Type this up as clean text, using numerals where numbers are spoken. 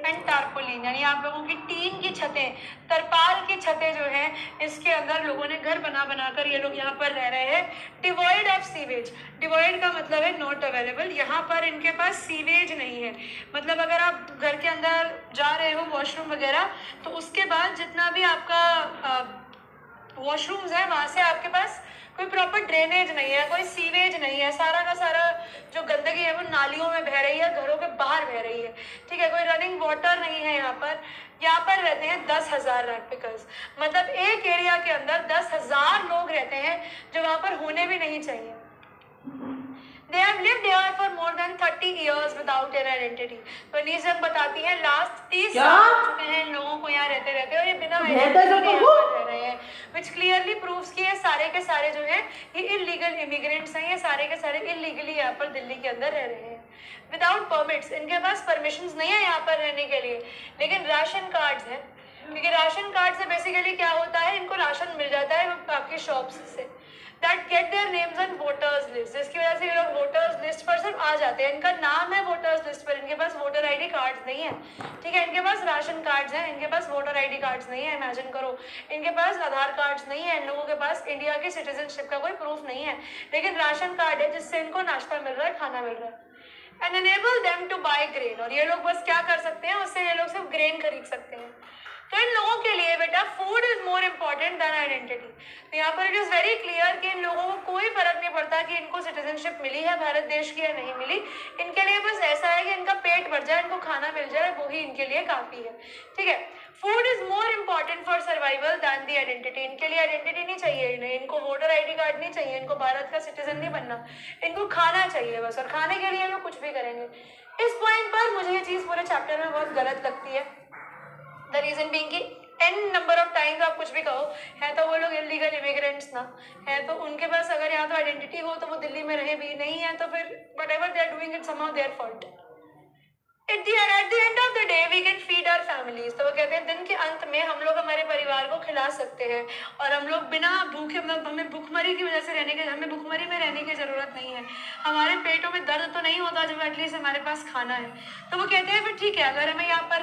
And tarpaulin, यानी आप लोगों की टीन की छतें, तरपाल की छतें जो है, इसके अंदर लोगों ने घर बना बनाकर ये लोग यहाँ पर रह रहे हैं। डिवॉइड ऑफ सीवेज, डिवॉइड का मतलब है नॉट अवेलेबल, यहाँ पर इनके पास सीवेज नहीं है। मतलब अगर आप घर के अंदर जा रहे हो वॉशरूम वगैरह, तो उसके बाद जितना भी आपका वॉशरूम्स है वहां से आपके पास कोई प्रॉपर ड्रेनेज नहीं है, कोई सीवेज नहीं है, सारा का सारा जो गंदगी है वो नालियों में बह रही है, घरों के बाहर बह रही है, ठीक है। कोई रनिंग वाटर नहीं है यहाँ पर। यहाँ पर रहते हैं 10,000 रैटपिकल्स, मतलब एक एरिया के अंदर 10,000 लोग रहते हैं जो वहां पर होने भी नहीं चाहिए। They have lived here for more than 30 years without an identity. तो नीस जंग बताती है लास्ट 30 साल हो चुके हैं इन लोगों को यहाँ रहते रहते, और ये बिना आइडेंटिटी के यहाँ पर रह रहे हैं, which clearly proves कि ये सारे के सारे जो हैं ये इलीगल इमिग्रेंट्स हैं, ये सारे के सारे इलीगली यहाँ पर दिल्ली के अंदर रह रहे हैं विदाउट परमिट्स। इनके पास परमिशंस नहीं है यहाँ पर रहने के लिए, लेकिन राशन कार्ड्स हैं, क्योंकि राशन कार्ड से बेसिकली क्या होता है, इनको राशन मिल जाता है आपकी शॉप्स से, that get their names on voters list, जिसकी वजह से ये लोग वोटर्स लिस्ट पर सिर्फ आ जाते हैं, इनका नाम है वोटर्स लिस्ट पर, इनके पास वोटर आईडी कार्ड्स नहीं है, ठीक है। इनके पास राशन कार्ड्स हैं, इनके पास वोटर आईडी कार्ड्स नहीं है। इमेजिन करो, इनके पास आधार कार्ड्स नहीं है, इन लोगों के पास इंडिया की सिटीजनशिप का कोई प्रूफ नहीं है, लेकिन राशन कार्ड है जिससे इनको नाश्ता मिल रहा है, खाना मिल रहा है। And enable them to buy grain, और ये लोग बस क्या कर सकते हैं, उससे ये लोग सिर्फ ग्रेन खरीद सकते हैं। तो इन लोगों के लिए बेटा food is more important than identity. तो यहाँ पर इट इज वेरी क्लियर कि इन लोगों को कोई फर्क नहीं पड़ता कि इनको सिटीजनशिप मिली है भारत देश की या नहीं मिली, इनके लिए बस ऐसा है कि इनका पेट भर जाए, इनको खाना मिल जाए, वही इनके लिए काफी है, ठीक है। Food is more important for survival than the identity. इनके लिए आइडेंटिटी नहीं चाहिए, इनको वोटर आईडी कार्ड नहीं चाहिए, इनको भारत का सिटीजन नहीं बनना, इनको खाना चाहिए बस, और खाने के लिए लोग कुछ भी करेंगे। इस पॉइंट पर मुझे ये चीज पूरे चैप्टर में बहुत गलत लगती है। द रीजन बीइंग कि n नंबर ऑफ टाइम्स आप कुछ भी कहो, है तो वो लोग इलीगल इमिग्रेंट्स ना, है तो उनके पास अगर यहाँ तो आइडेंटिटी हो तो वो दिल्ली में रहे भी, नहीं है तो फिर whatever they are doing it somehow their fault. At the end of the day we can feed our families. तो वो कहते हैं दिन के अंत में हम लोग हमारे परिवार को खिला सकते हैं, और हम लोग बिना भूखे, हमें भूखमरी की वजह से हमें भूखमरी में रहने की जरूरत नहीं है, हमारे पेटों में दर्द तो नहीं होता जब एटलीस्ट हमारे पास खाना है। तो वो कहते हैं फिर ठीक है, अगर हमें यहाँ पर